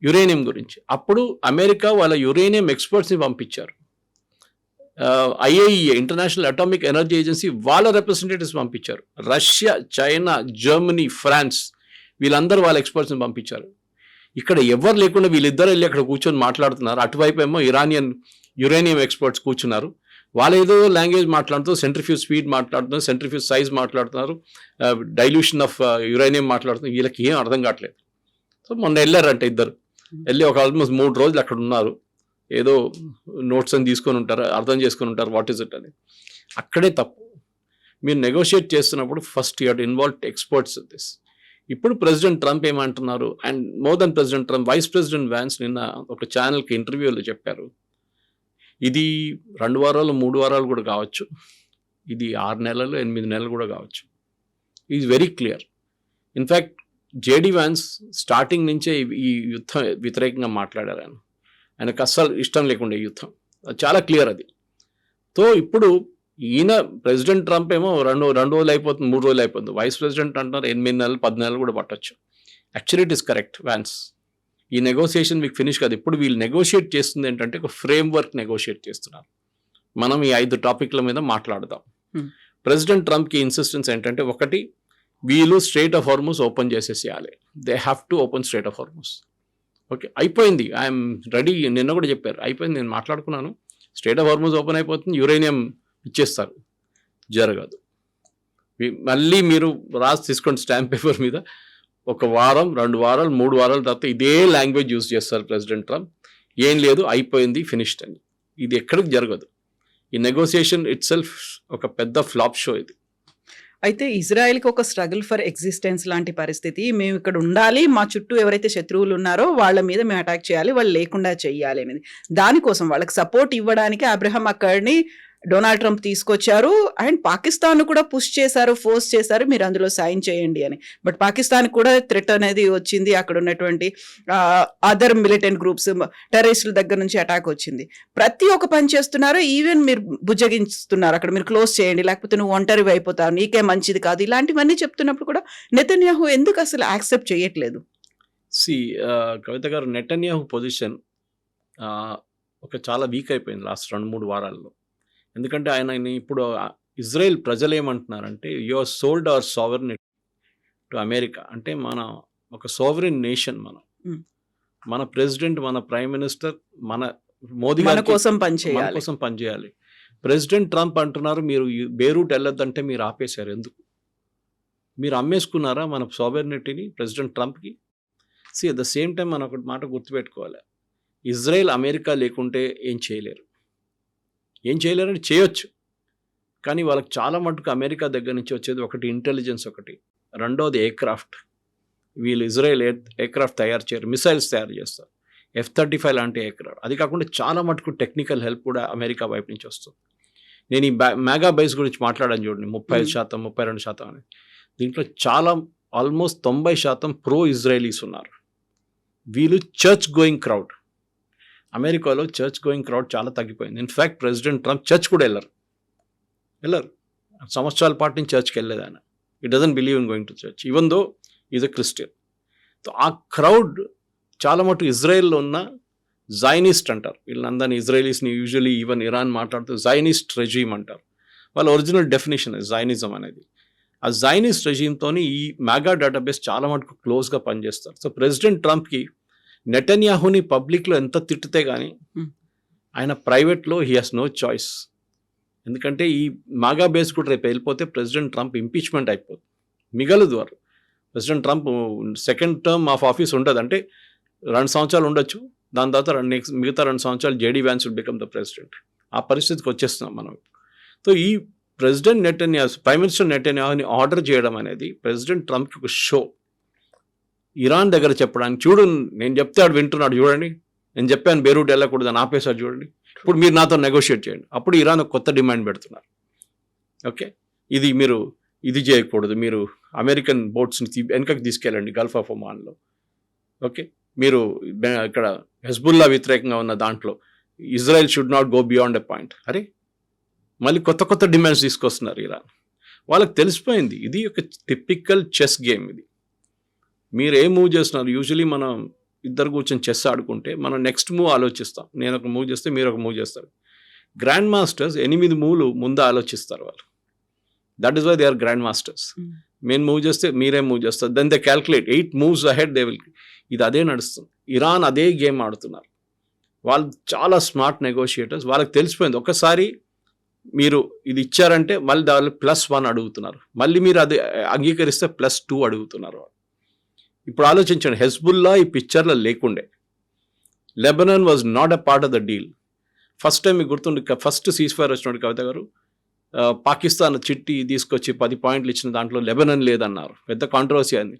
యురేనియం గురించి. అప్పుడు అమెరికా వాళ్ళ యురేనియం ఎక్స్పర్ట్స్ని పంపించారు. IAEA, international atomic energy agency, వాళ్ళ రిప్రజెంటేటివ్స్ పంపించారు. రష్యా, చైనా, జర్మనీ, ఫ్రాన్స్, వీళ్ళందరూ వాళ్ళ ఎక్స్పర్ట్స్ని పంపించారు. ఇక్కడ ఎవరు లేకుండా వీళ్ళిద్దరు వెళ్ళి అక్కడ కూర్చొని మాట్లాడుతున్నారు. అటువైపు ఏమో ఇరానియన్ యురేనియం ఎక్స్పర్ట్స్ కూర్చున్నారు. వాళ్ళు ఏదో లాంగ్వేజ్ మాట్లాడుతున్నారు, సెంట్రిఫ్యూజ్ స్పీడ్ మాట్లాడుతున్నారు, సెంట్రిఫ్యూజ్ సైజ్ మాట్లాడుతున్నారు, డైల్యూషన్ ఆఫ్ యురేనియం మాట్లాడుతున్నారు. వీళ్ళకి ఏం అర్థం కావట్లేదు. సో మొన్న వెళ్ళారంటే ఇద్దరు వెళ్ళి ఒక ఆల్మోస్ట్ 3 రోజులు అక్కడ ఉన్నారు. ఏదో నోట్స్ అని తీసుకొని ఉంటారు, అర్థం చేసుకొని ఉంటారు వాట్ ఈస్ ఇట్ అని. అక్కడే తప్పు. మీరు నెగోషియేట్ చేస్తున్నప్పుడు first you have to involve experts in this. ఇప్పుడు ప్రెసిడెంట్ ట్రంప్ ఏమంటున్నారు, and more than president Trump, vice president Vance నిన్న ఒక ఛానల్కి ఇంటర్వ్యూలో చెప్పారు, ఇది 2 వారాలు 3 వారాలు కూడా కావచ్చు, ఇది 6 నెలలు 8 నెలలు కూడా కావచ్చు. Is very clear. In fact JD Vance starting నుంచే ఈ యుద్ధం వ్యతిరేకంగా మాట్లాడారు. ఆయనకు అస్సలు ఇష్టం లేకుండా ఈ యుద్ధం, అది చాలా క్లియర్ అది. సో ఇప్పుడు ఈయన ప్రెసిడెంట్ ట్రంప్ ఏమో 2 రోజులు అయిపోతుంది, 3 రోజులు అయిపోతుంది. వైస్ ప్రెసిడెంట్ అంటున్నారు 8 నెలలు 10 నెలలు కూడా పట్టొచ్చు. Actually it is correct Vance. ఈ నెగోసియేషన్ మీకు ఫినిష్ కాదు. ఇప్పుడు వీళ్ళు నెగోషియేట్ చేస్తుంది ఏంటంటే ఒక ఫ్రేమ్ వర్క్ నెగోషియేట్ చేస్తున్నారు. మనం ఈ 5 టాపిక్ల మీద మాట్లాడదాం. ప్రెసిడెంట్ ట్రంప్కి ఇన్సిస్టెన్స్ ఏంటంటే, ఒకటి, వీళ్ళు స్ట్రెయిట్ ఆఫ్ హార్మూజ్ ఓపెన్ చేసేసేయాలి. They have to open strait of Hormuz. Okay, అయిపోయింది, ఐఎమ్ రెడీ. నిన్న కూడా చెప్పారు, అయిపోయింది, నేను మాట్లాడుకున్నాను, స్ట్రెయిట్ ఆఫ్ హార్మూజ్ ఓపెన్ అయిపోతుంది, యురేనియం ఇచ్చేస్తారు. జరగదు. మళ్ళీ మీరు రాసి తీసుకోండి స్టాంప్ పేపర్ మీద, 1 వారం 2 వారాలు 3 వారాల తర్వాత ఇదే లాంగ్వేజ్ యూజ్ చేస్తారు ప్రెసిడెంట్ ట్రంప్. ఏం లేదు, అయిపోయింది, ఫినిష్డ్ అని. ఇది ఎక్కడికి జరగదు. ఈ నెగోసియేషన్ ఇట్ సెల్ఫ్ ఒక పెద్ద ఫ్లాప్ షో ఇది. అయితే ఇజ్రాయెల్కి ఒక స్ట్రగుల్ ఫర్ ఎగ్జిస్టెన్స్ లాంటి పరిస్థితి. మేము ఇక్కడ ఉండాలి, మా చుట్టూ ఎవరైతే శత్రువులు ఉన్నారో వాళ్ళ మీద మేము అటాక్ చేయాలి, వాళ్ళు లేకుండా చేయాలి అనేది. దానికోసం వాళ్ళకి సపోర్ట్ ఇవ్వడానికి అబ్రహం అక్కడిని డొనాల్డ్ ట్రంప్ తీసుకొచ్చారు. అండ్ పాకిస్తాన్ కూడా పుష్ చేశారు, ఫోర్స్ చేశారు, మీరు అందులో సైన్ చేయండి అని. బట్ పాకిస్తాన్ కూడా థ్రెట్ అనేది వచ్చింది. అక్కడ ఉన్నటువంటి అదర్ మిలిటెంట్ గ్రూప్స్, టెర్రరిస్టుల దగ్గర నుంచి అటాక్ వచ్చింది. ప్రతి ఒక్క పని చేస్తున్నారు. ఈవెన్ మీరు బుజ్జగిస్తున్నారు, అక్కడ మీరు క్లోజ్ చేయండి, లేకపోతే నువ్వు ఒంటరివి అయిపోతావు, నీకే మంచిది కాదు, ఇలాంటివన్నీ చెప్తున్నప్పుడు కూడా నెతన్యాహు ఎందుకు అసలు యాక్సెప్ట్ చేయట్లేదు? కవిత గారు, నెతన్యాహు పొజిషన్ ఒక చాలా వీక్ అయిపోయింది లాస్ట్ 2-3 వారాల్లో. ఎందుకంటే ఆయన ఇప్పుడు ఇజ్రాయెల్ ప్రజలు ఏమంటున్నారంటే, you are sold our sovereignty to America. అంటే మన ఒక సోవరెన్ నేషన్, మన ప్రెసిడెంట్, మన ప్రైమ్ మినిస్టర్, మన మోదీ మన కోసం పనిచేయాలి. ప్రెసిడెంట్ ట్రంప్ అంటున్నారు, మీరు బేరూట్ వెళ్ళొద్దంటే మీరు ఆపేశారు. ఎందుకు? మీరు అమ్మేసుకున్నారా మన సావరెనిటీని ప్రెసిడెంట్ ట్రంప్కి? అట్ ద సేమ్ టైం మనం ఒకటి మాట గుర్తుపెట్టుకోవాలి, ఇజ్రాయెల్ అమెరికా లేకుంటే ఏం చేయలేరని చేయొచ్చు. కానీ వాళ్ళకి చాలా మటుకు అమెరికా దగ్గర నుంచి వచ్చేది ఒకటి ఇంటెలిజెన్స్, ఒకటి, రెండోది ఎయిర్క్రాఫ్ట్. వీళ్ళు ఇజ్రాయెల్ ఎయిర్క్రాఫ్ట్ తయారు చేయరు, మిసైల్స్ తయారు చేస్తారు, F-35 లాంటి ఎయిర్క్రాఫ్ట్. అది కాకుండా చాలా మటుకు టెక్నికల్ హెల్ప్ కూడా అమెరికా వైపు నుంచి వస్తుంది. నేను ఈ మెగా బేస్ గురించి మాట్లాడాను చూడండి, 35%, 32% అని. దీంట్లో చాలా ఆల్మోస్ట్ 90% ప్రో ఇజ్రాయలీస్ ఉన్నారు. వీళ్ళు చర్చ్ గోయింగ్ క్రౌడ్. అమెరికాలో చర్చ్ గోయింగ్ క్రౌడ్ చాలా తగ్గిపోయింది. ఇన్ఫ్యాక్ట్ ప్రెసిడెంట్ ట్రంప్ చర్చ్ కూడా వెళ్ళరు. సంవత్సరాల పాటు నుంచి చర్చ్కి వెళ్ళలేదు ఆయన. ఈ doesn't believe in going to church even though is a Christian. So ఆ క్రౌడ్ చాలా మటు ఇజ్రాయెల్లో ఉన్న జైనిస్ట్ అంటారు వీళ్ళందరినీ. ఇజ్రాయలీస్ని యూజువలీ ఈవెన్ ఇరాన్ మాట్లాడుతూ జైనిస్ట్ రెజీమ్ అంటారు. వాళ్ళ ఒరిజినల్ డెఫినేషన్ జైనిజం అనేది. ఆ జైనిస్ట్ రెజీమ్తో ఈ మెగా డేటాబేస్ చాలా మటుకు క్లోజ్గా పనిచేస్తారు. సో ప్రెసిడెంట్ ట్రంప్కి నెతన్యాహుని పబ్లిక్లో ఎంత తిట్టితే కానీ ఆయన ప్రైవేట్లో హీ హాస్ నో చాయిస్. ఎందుకంటే ఈ మెగా బేస్ కూడా రేపు వెళ్ళిపోతే ప్రెసిడెంట్ ట్రంప్ ఇంపీచ్మెంట్ అయిపోతుంది, మిగలదు. వారు president Trump second term of office ఉంటుంది, అంటే 2 సంవత్సరాలు ఉండొచ్చు, దాని తర్వాత మిగతా 2 సంవత్సరాలు JD Vance will become the president. ఆ పరిస్థితికి వచ్చేస్తున్నాం మనం. సో ఈ ప్రెసిడెంట్ నెతన్యాహు, ప్రైమ్ మినిస్టర్ నెతన్యాహుని ఆర్డర్ చేయడం అనేది ప్రెసిడెంట్ ట్రంప్కి ఒక షో. ఇరాన్ దగ్గర చెప్పడానికి చూడు, నేను చెప్తే ఆడు వింటున్నాడు చూడండి, నేను చెప్పాను బేరూట్ వెళ్ళకూడదు అని ఆపేశాడు చూడండి, ఇప్పుడు మీరు నాతో నెగోషియేట్ చేయండి. అప్పుడు ఇరాన్ ఒక కొత్త డిమాండ్ పెడుతున్నారు. ఓకే, ఇది మీరు ఇది చేయకూడదు, మీరు అమెరికన్ బోట్స్ని వెనకకి తీసుకెళ్ళండి గల్ఫ్ ఆఫ్ ఒమాన్లో. ఓకే, మీరు ఇక్కడ హెజ్బుల్లా వ్యతిరేకంగా ఉన్న దాంట్లో Israel should not go beyond a point. అరే, మళ్ళీ కొత్త కొత్త డిమాండ్స్ తీసుకొస్తున్నారు ఇరాన్. వాళ్ళకి తెలిసిపోయింది ఇది ఒక టిపికల్ చెస్ గేమ్. ఇది మీరు ఏ మూవ్ చేస్తున్నారు, యూజువలీ మనం ఇద్దరు కూర్చొని చెస్ ఆడుకుంటే మనం నెక్స్ట్ మూవ్ ఆలోచిస్తాం. నేను ఒక మూవ్ చేస్తే మీరు ఒక మూవ్ చేస్తారు. గ్రాండ్ మాస్టర్స్ 8 మూవ్లు ముందు ఆలోచిస్తారు వాళ్ళు. That is why they are grand masters. మేము మూవ్ చేస్తే మీరే మూవ్ చేస్తారు, then they calculate 8 moves ahead they will. ఇది అదే నడుస్తుంది. ఇరాన్ అదే గేమ్ ఆడుతున్నారు. వాళ్ళు చాలా స్మార్ట్ నెగోషియేటర్స్. వాళ్ళకి తెలిసిపోయింది ఒకసారి మీరు ఇది ఇచ్చారంటే మళ్ళీ దాని +1 అడుగుతున్నారు, మళ్ళీ మీరు అది అంగీకరిస్తే +2 అడుగుతున్నారు. ఇప్పుడు ఆలోచించండి, హెజ్బుల్లా ఈ పిక్చర్లో లేకుండే, Lebanon was not a part of the deal. First time మీకు గుర్తుండి, ఫస్ట్ సీజ్ ఫైర్ వచ్చినట్టు కవిత గారు పాకిస్తాన్ చిట్టి తీసుకొచ్చి 10 పాయింట్లు ఇచ్చిన దాంట్లో లెబనాన్ లేదన్నారు. పెద్ద కాంట్రవర్సీ అయింది.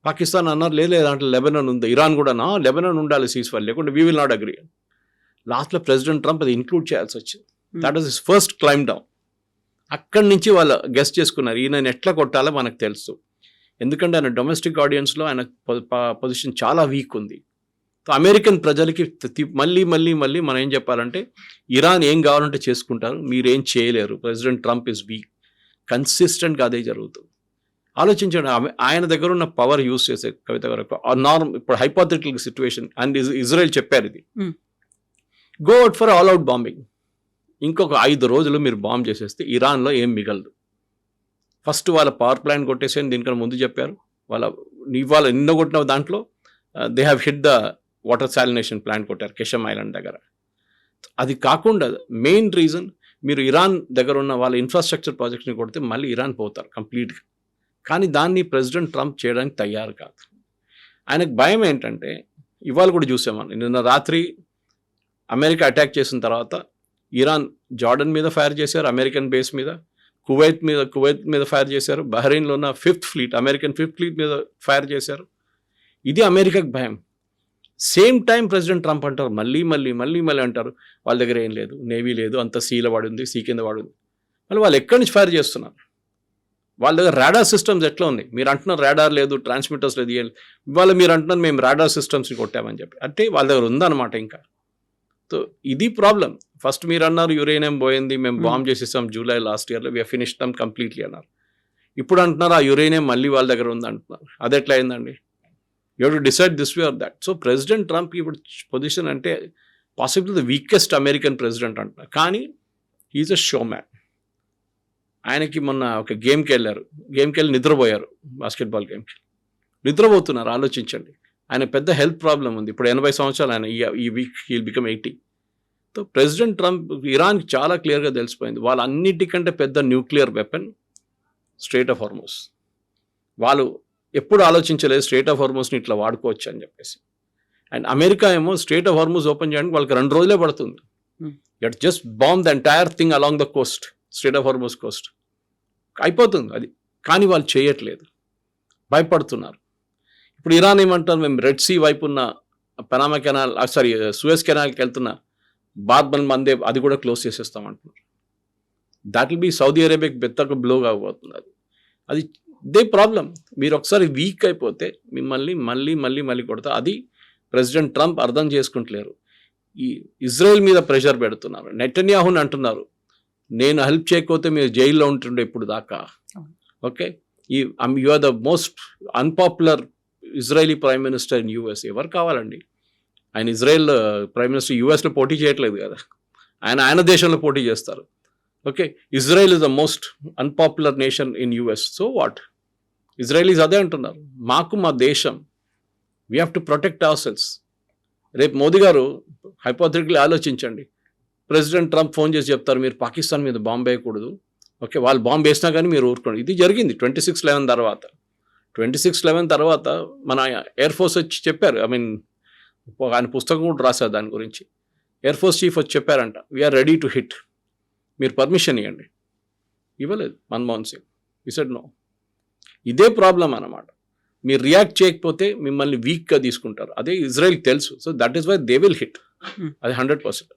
పాకిస్తాన్ అన్నారు లేదు దాంట్లో లెబనాన్ ఉంది. ఇరాన్ కూడా లెబనాన్ ఉండాలి సీజ్ ఫైర్, లేకుంటే వీ విల్ నాట్ అగ్రీ. లాస్ట్లో ప్రెసిడెంట్ ట్రంప్ అది ఇంక్లూడ్ చేయాల్సి వచ్చింది. That was his first claim down. అక్కడి నుంచి వాళ్ళు గెస్ట్ చేసుకున్నారు ఈయన ఎట్లా కొట్టాలో మనకు తెలుసు. ఎందుకంటే ఆయన డొమెస్టిక్ ఆడియన్స్లో ఆయన పొజిషన్ చాలా వీక్ ఉంది. అమెరికన్ ప్రజలకి మళ్ళీ మళ్ళీ మళ్ళీ మనం ఏం చెప్పాలంటే, ఇరాన్ ఏం కావాలంటే చేసుకుంటారు, మీరేం చేయలేరు, ప్రెసిడెంట్ ట్రంప్ ఇస్ వీక్. కన్సిస్టెంట్గా అదే జరుగుతుంది. ఆలోచించండి, ఆయన దగ్గర ఉన్న పవర్ యూస్ చేసే కవిత వరకు ఇప్పుడు హైపోథెటికల్ సిచ్యువేషన్ అండ్ ఇజ్రాయెల్ చెప్పారు ఇది, go out for all out bombing. ఇంకొక 5 రోజులు మీరు బాంబ్ చేసేస్తే ఇరాన్లో ఏం మిగలదు. ఫస్ట్ వాళ్ళ పవర్ ప్లాంట్ కొట్టేసేని దీనికన్నా ముందు చెప్పారు. ఇవాళ నిన్న కొట్టిన దాంట్లో they have hit the water salination plant కొట్టారు కెషమ్ ఐలాండ్ దగ్గర. అది కాకుండా మెయిన్ రీజన్, మీరు ఇరాన్ దగ్గర ఉన్న వాళ్ళ ఇన్ఫ్రాస్ట్రక్చర్ ప్రాజెక్ట్ని కొడితే మళ్ళీ ఇరాన్ పోతారు కంప్లీట్గా. కానీ దాన్ని ప్రెసిడెంట్ ట్రంప్ చేయడానికి తయారు కాదు. ఆయనకు భయం ఏంటంటే, ఇవాళ కూడా చూసామని, నిన్న రాత్రి అమెరికా అటాక్ చేసిన తర్వాత ఇరాన్ జార్డన్ మీద ఫైర్ చేశారు, అమెరికన్ బేస్ మీద, కువైత్ మీద ఫైర్ చేశారు, బహ్రెయిన్లో ఉన్న 5th fleet, American 5th fleet మీద ఫైర్ చేశారు. ఇది అమెరికాకి భయం. సేమ్ టైం ప్రెసిడెంట్ ట్రంప్ అంటారు మళ్ళీ అంటారు వాళ్ళ దగ్గర ఏం లేదు, నేవీ లేదు, అంత సీలో వాడుంది, సీ కింద వాడుంది. మళ్ళీ వాళ్ళు ఎక్కడి నుంచి ఫైర్ చేస్తున్నారు? వాళ్ళ దగ్గర రాడార్ సిస్టమ్స్ ఎట్లా ఉంది? మీరు అంటున్నారు రాడార్ లేదు, ట్రాన్స్మిటర్స్ లేదు, ఇవాళ మీరు అంటున్నారు మేము రాడార్ సిస్టమ్స్ని కొట్టామని చెప్పి. అంటే వాళ్ళ దగ్గర ఉందన్నమాట ఇంకా. సో ఇది ప్రాబ్లం. ఫస్ట్ మీరు అన్నారు యురేనియం పోయింది, మేము బాంబ్ చేసేసాం జూలై లాస్ట్ ఇయర్లో, వి ఫినిష్ దమ్ కంప్లీట్లీ అన్నారు. ఇప్పుడు అంటున్నారు ఆ యురేనియం మళ్ళీ వాళ్ళ దగ్గర ఉంది అంటున్నారు. అది ఎట్లా అయిందండి? You have to decide this way or that. So president Trump ఇప్పుడు పొజిషన్ అంటే possible the weakest American president అంటున్నారు. కానీ హీఈస్ అ షో మ్యాన్. ఆయనకి మొన్న ఒక గేమ్కి వెళ్ళి నిద్రపోయారు, బాస్కెట్బాల్ గేమ్కి నిద్రపోతున్నారు. ఆలోచించండి, ఆయన పెద్ద హెల్త్ ప్రాబ్లం ఉంది. ఇప్పుడు 80 సంవత్సరాలు ఆయన, ఈ week he'll become 80. So president Trump, ఇరాన్కి చాలా క్లియర్గా తెలిసిపోయింది వాళ్ళ అన్నిటికంటే పెద్ద nuclear weapon strait of Hormuz. వాళ్ళు ఎప్పుడు ఆలోచించలేదు స్ట్రెయిట్ ఆఫ్ హార్మోస్ని ఇట్లా వాడుకోవచ్చు అని చెప్పేసి. అండ్ అమెరికా ఏమో స్ట్రెయిట్ ఆఫ్ హార్మోస్ ఓపెన్ చేయడానికి వాళ్ళకి 2 రోజులే పడుతుంది. It just bomb the entire thing along the Coast, straight of హార్మోస్ Coast అయిపోతుంది అది. కానీ వాళ్ళు చేయట్లేదు, భయపడుతున్నారు. ఇప్పుడు ఇరాన్ ఏమంటారు, మేము రెడ్ సీ వైపు ఉన్న పనామా కెనాల్, సూయజ్ కెనాల్కి వెళ్తున్న బార్బన్ మందే అది కూడా క్లోజ్ చేసేస్తామంటున్నారు. దాట్ విల్ బి సౌదీ అరేబియాకి బెత్తకు బ్లో కాబోతుంది. అది దే ప్రాబ్లం. మీరు ఒకసారి వీక్ అయిపోతే మిమ్మల్ని మళ్ళీ కొడతా. అది ప్రెసిడెంట్ ట్రంప్ అర్థం చేసుకుంటలేరు. ఈ ఇజ్రాయెల్ మీద ప్రెషర్ పెడుతున్నారు. నెటన్యాహుని అంటున్నారు నేను హెల్ప్ చేయకపోతే మీరు జైల్లో ఉంటుండే ఇప్పుడు దాకా. Okay, you are the most unpopular Israeli prime minister in US. ఎవరు కావాలండి? ఆయన ఇజ్రాయెల్ ప్రైమ్ మినిస్టర్ యూఎస్లో పోటీ చేయట్లేదు కదా, ఆయన దేశంలో పోటీ చేస్తారు. Okay, Israel is the most unpopular nation in US. So what? Israelis అదే అంటున్నారు, మాకు మా దేశం, we have to protect our cells. రేపు మోదీ గారు హైపోథెటికల్లీ ఆలోచించండి, ప్రెసిడెంట్ ట్రంప్ ఫోన్ చేసి చెప్తారు మీరు పాకిస్తాన్ మీద బాంబు వేయకూడదు. ఓకే, వాళ్ళు బాంబు వేసినా కానీ మీరు ఊరుకోండి. ఇది జరిగింది 26/11 తర్వాత. 26/11 తర్వాత మన ఎయిర్ ఫోర్స్ వచ్చి చెప్పారు, ఆయన పుస్తకం కూడా రాశారు దాని గురించి. ఎయిర్ ఫోర్స్ చీఫ్ వచ్చి చెప్పారంట, వీఆర్ రెడీ టు హిట్, మీరు పర్మిషన్ ఇవ్వండి. ఇవ్వలేదు మన్మోహన్ సింగ్. ఈ సెడ్ నో. ఇదే ప్రాబ్లం అన్నమాట. మీరు రియాక్ట్ చేయకపోతే మిమ్మల్ని వీక్గా తీసుకుంటారు. అదే ఇజ్రాయెల్కి తెలుసు. So that is why they will hit. అది 100%.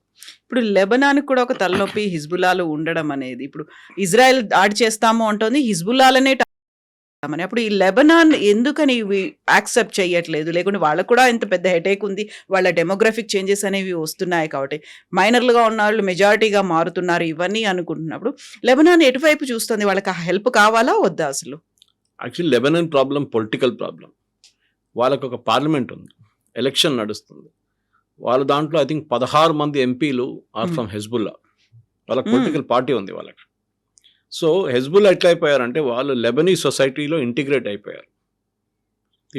ఇప్పుడు లెబనాన్కి కూడా ఒక తలనొప్పి హిజ్బుల్లాలు ఉండడం అనేది. ఇప్పుడు ఇజ్రాయెల్ దాడి చేస్తాము అంటోంది, హిజ్బుల్లాలనే అని. అప్పుడు ఈ లెబనాన్ ఎందుకని ఇవి యాక్సెప్ట్ చేయట్లేదు? లేకుంటే వాళ్ళకు కూడా ఇంత పెద్ద హెడేక్ ఉంది, వాళ్ళ డెమోగ్రఫిక్ చేంజెస్ అనేవి వస్తున్నాయి కాబట్టి మైనర్లుగా ఉన్న వాళ్ళు మెజారిటీగా మారుతున్నారు, ఇవన్నీ అనుకుంటున్నప్పుడు లెబనాన్ ఎటువైపు చూస్తుంది? వాళ్ళకి హెల్ప్ కావాలా వద్దా అసలు? Actually Lebanon problem political problem. వాళ్ళకు ఒక పార్లమెంట్ ఉంది, ఎలక్షన్ నడుస్తుంది. వాళ్ళ దాంట్లో ఐ థింక్ 16 మంది ఎంపీలు ఆర్ ఫ్రమ్ హెజ్బుల్లా. వాళ్ళకి పొలిటికల్ పార్టీ ఉంది వాళ్ళకి. సో హెజ్బుల్లా ఎట్లా అయిపోయారంటే వాళ్ళు లెబనీ సొసైటీలో ఇంటిగ్రేట్ అయిపోయారు.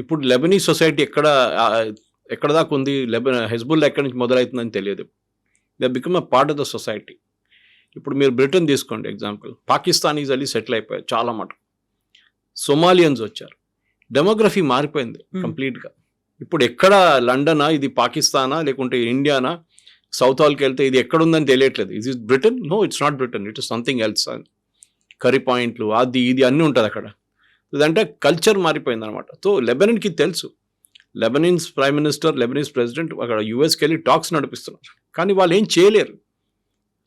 ఇప్పుడు లెబనీ సొసైటీ ఎక్కడ దాకా ఉంది, హెజ్బుల్లా ఎక్కడి నుంచి మొదలవుతుందని తెలియదు. They become a part of the society. ఇప్పుడు మీరు బ్రిటన్ తీసుకోండి ఎగ్జాంపుల్, పాకిస్తానీస్ వెళ్ళి సెటిల్ అయిపోయారు చాలా మటుకు. సొమాలియన్స్ వచ్చారు. డెమోగ్రఫీ మారిపోయింది కంప్లీట్గా. ఇప్పుడు ఎక్కడ లండనా, ఇది పాకిస్తానా, లేకుంటే ఇండియానా, సౌత్ హాల్కి వెళ్తే ఇది ఎక్కడుందని తెలియట్లేదు. ఇది Britain? No, it's not Britain, it is something else. Curry పాయింట్లు అది ఇది అన్నీ ఉంటుంది అక్కడ. ఇదంటే కల్చర్ మారిపోయింది అనమాట. సో లెబనన్కి తెలుసు, లెబనీన్స్ ప్రైమ్ మినిస్టర్, లెబనీస్ ప్రెసిడెంట్ అక్కడ యూఎస్కి వెళ్ళి టాక్స్ నడిపిస్తున్నారు, కానీ వాళ్ళు ఏం చేయలేరు.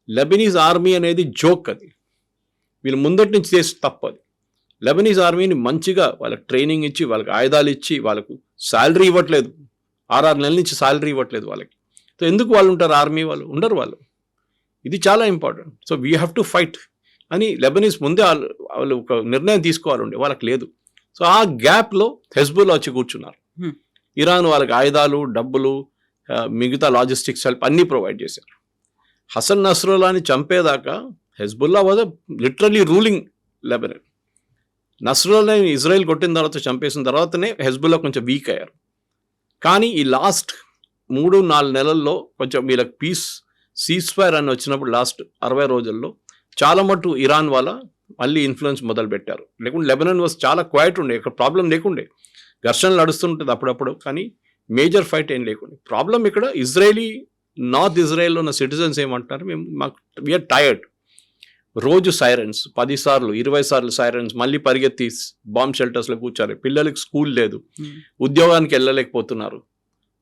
లెబనీస్ ఆర్మీ అనేది జోక్, అది వీళ్ళు ముందటి నుంచి చేసి తప్పది. లెబనీస్ ఆర్మీని మంచిగా వాళ్ళకి ట్రైనింగ్ ఇచ్చి, వాళ్ళకి ఆయుధాలు ఇచ్చి, వాళ్ళకు శాలరీ ఇవ్వట్లేదు, 6 నెలల నుంచి శాలరీ ఇవ్వట్లేదు వాళ్ళకి. సో ఎందుకు వాళ్ళు ఉంటారు ఆర్మీ? వాళ్ళు ఉండరు. వాళ్ళు, ఇది చాలా important. So we have to fight అని లెబనీస్ ముందే వాళ్ళు ఒక నిర్ణయం తీసుకోవాలండి, వాళ్ళకి లేదు. సో ఆ గ్యాప్లో హెజ్బుల్లా వచ్చి కూర్చున్నారు. ఇరాన్ వాళ్ళకి ఆయుధాలు, డబ్బులు, మిగతా లాజిస్టిక్స్ హెల్ప్ అన్నీ ప్రొవైడ్ చేశారు. హసన్ నస్రుల్లాని చంపేదాకా Hezbollah was literally ruling Lebanon. నస్రుల్లాని ఇజ్రాయెల్ కొట్టిన తర్వాత, చంపేసిన తర్వాతనే హెజ్బుల్లా కొంచెం వీక్ అయ్యారు. కానీ ఈ లాస్ట్ 3-4 నెలల్లో కొంచెం వీళ్ళకి పీస్ సీజ్ఫైర్ అని వచ్చినప్పుడు లాస్ట్ 60 రోజుల్లో చాలా మటు ఇరాన్ వాళ్ళ మళ్ళీ ఇన్ఫ్లుయెన్స్ మొదలు పెట్టారు. లేకుంటే లెబనాన్ వాజ్ చాలా క్వైట్ ఉండే, ఇక్కడ ప్రాబ్లం లేకుండే. ఘర్షణలు నడుస్తుంటుంది అప్పుడప్పుడు, కానీ మేజర్ ఫైట్ ఏం లేకుండే. ప్రాబ్లం ఇక్కడ ఇజ్రాయలీ, నార్త్ ఇజ్రాయెల్లో ఉన్న సిటిజన్స్ ఏమంటారు, మాకు వీఆర్ టైర్డ్. రోజు సైరన్స్ 10 సార్లు 20 సార్లు సైరన్స్, మళ్ళీ పరిగెత్తి బాంబ్ షెల్టర్స్లో కూర్చారు. పిల్లలకి స్కూల్ లేదు, ఉద్యోగానికి వెళ్ళలేకపోతున్నారు.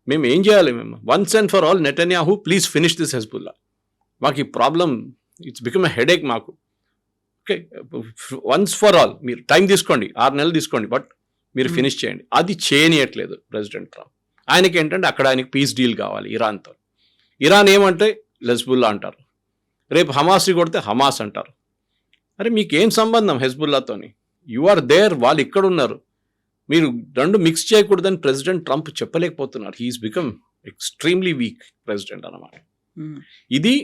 మేము ఏం చేయాలి? మేము once and for all Netanyahu please finish this Hezbollah. మాకు ఈ problem it's become a headache మాకు. ఓకే, వన్స్ ఫర్ ఆల్ మీరు టైం తీసుకోండి, 6 నెలలు తీసుకోండి, బట్ మీరు ఫినిష్ చేయండి. అది చేయనియట్లేదు ప్రెసిడెంట్ ట్రంప్. ఆయనకి ఏంటంటే అక్కడ ఆయనకి పీస్ డీల్ కావాలి ఇరాన్తో. ఇరాన్ ఏమంటే హెజ్బుల్లా అంటారు, రేపు హమాస్ని కొడితే హమాస్ అంటారు. అరే మీకేం సంబంధం హెజ్బుల్లాతోని? యు ఆర్ దేర్, వాళ్ళు ఇక్కడ ఉన్నారు. మీరు రెండు మిక్స్ చేయకూడదని ప్రెసిడెంట్ ట్రంప్ చెప్పలేకపోతున్నారు. He's become extremely weak president అన్నమాట. ఇది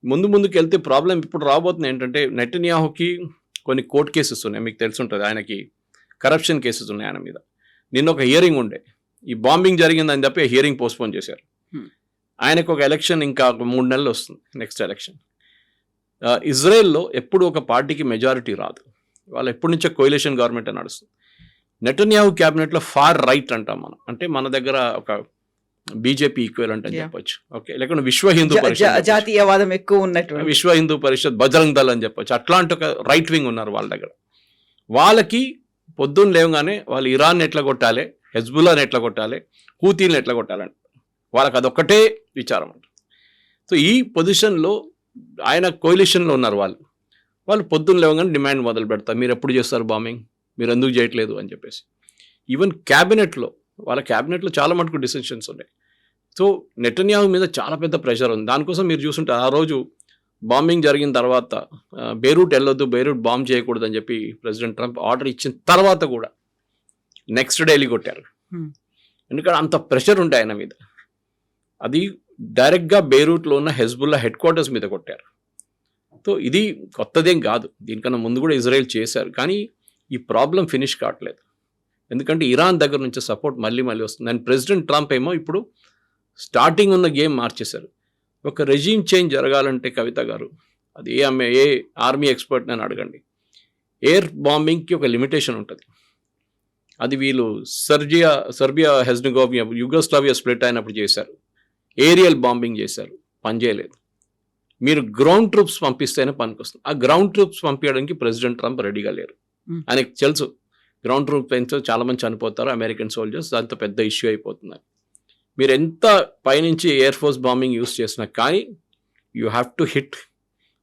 ముందుకు వెళ్తే ప్రాబ్లం ఇప్పుడు రాబోతుంది ఏంటంటే, నెటన్యాహుకి కొన్ని కోర్ట్ కేసెస్ ఉన్నాయి, మీకు తెలుసుంటుంది. ఆయనకి కరప్షన్ కేసెస్ ఉన్నాయి ఆయన మీద. నిన్న ఒక హియరింగ్ ఉండే, ఈ బాంబింగ్ జరిగిందని చెప్పి హియరింగ్ పోస్ట్పోన్ చేశారు. ఆయనకు ఒక ఎలక్షన్ ఇంకా 3 నెలలు వస్తుంది, నెక్స్ట్ ఎలక్షన్. ఇజ్రాయెల్లో ఎప్పుడు ఒక పార్టీకి మెజారిటీ రాదు, వాళ్ళు ఎప్పటి నుంచో కోయిలేషన్ గవర్నమెంట్ నడుస్తుంది. నెటన్యాహు క్యాబినెట్లో ఫార్ రైట్ అంటాం మనం, అంటే మన దగ్గర ఒక బీజేపీ ఈక్వలెంట్ అని చెప్పొచ్చు. ఓకే, లేకుంటే విశ్వ హిందూ పరిషత్, జాతీయవాదం ఎక్కువ ఉన్నట్టు విశ్వ హిందూ పరిషత్, బజరంగ్ దళ్ అని చెప్పొచ్చు. అట్లాంటి ఒక రైట్ వింగ్ ఉన్నారు వాళ్ళ దగ్గర. వాళ్ళకి పొద్దున్న లేవగానే వాళ్ళు ఇరాన్ ఎట్లా కొట్టాలి, హెజ్బుల్లాని ఎట్లా కొట్టాలి, హూతీలను ఎట్లా కొట్టాలంట, వాళ్ళకి అదొక్కటే విచారం అంట. సో ఈ పొజిషన్లో ఆయన కోయిలిషన్లో ఉన్నారు. వాళ్ళు పొద్దున్న లేవగానే డిమాండ్ మొదలు పెడతారు, మీరు ఎప్పుడు చేస్తారు బాంబింగ్, మీరు ఎందుకు చేయట్లేదు అని చెప్పేసి. ఈవెన్ క్యాబినెట్లో, వాళ్ళ క్యాబినెట్లో చాలా మటుకు డిసిషన్స్ ఉన్నాయి. సో నెటన్యాహు మీద చాలా పెద్ద ప్రెషర్ ఉంది. దానికోసం మీరు చూస్తుంటే ఆ రోజు బాంబింగ్ జరిగిన తర్వాత బెయిరూట్ వెళ్ళొద్దు, బెయిరూట్ బాంబ్ చేయకూడదు అని చెప్పి ప్రెసిడెంట్ ట్రంప్ ఆర్డర్ ఇచ్చిన తర్వాత కూడా నెక్స్ట్ డే కొట్టారు. ఎందుకంటే అంత ప్రెషర్ ఉండే ఆయన మీద. అది డైరెక్ట్గా బెయిరూట్లో ఉన్న హెజ్బుల్లా హెడ్ క్వార్టర్స్ మీద కొట్టారు. సో ఇది కొత్తదేం కాదు, దీనికన్నా ముందు కూడా ఇజ్రాయెల్ చేశారు. కానీ ఈ ప్రాబ్లం ఫినిష్ కావట్లేదు, ఎందుకంటే ఇరాన్ దగ్గర నుంచి సపోర్ట్ మళ్ళీ వస్తుంది. అండ్ ప్రెసిడెంట్ ట్రంప్ ఏమో ఇప్పుడు స్టార్టింగ్ ఉన్న గేమ్ మార్చేశారు. ఒక రెజీమ్ చేంజ్ జరగాలంటే కవిత గారు, అది ఏ ఆర్మీ ఎక్స్పర్ట్ అని అడగండి, ఎయిర్ బాంబింగ్కి ఒక లిమిటేషన్ ఉంటుంది. అది వీళ్ళు సర్బియా హెజ్నిగోవియా యుగోస్లావియా స్ప్లిట్ అయినప్పుడు చేశారు. ఏరియల్ బాంబింగ్ చేశారు, పనిచేయలేదు. మీరు గ్రౌండ్ ట్రూప్స్ పంపిస్తేనే పనికొస్తుంది. ఆ గ్రౌండ్ ట్రూప్స్ పంపించడానికి ప్రెసిడెంట్ ట్రంప్ రెడీగా లేరు. ఆయనకు తెలుసు గ్రౌండ్ ట్రూప్ ప్లేన్స్లో చాలామంది చనిపోతారు అమెరికన్ సోల్జర్స్, దాంతో పెద్ద ఇష్యూ అయిపోతుంది. మీరు ఎంత పైనుంచి ఎయిర్ ఫోర్స్ బాంబింగ్ యూస్ చేసినా కానీ you have to hit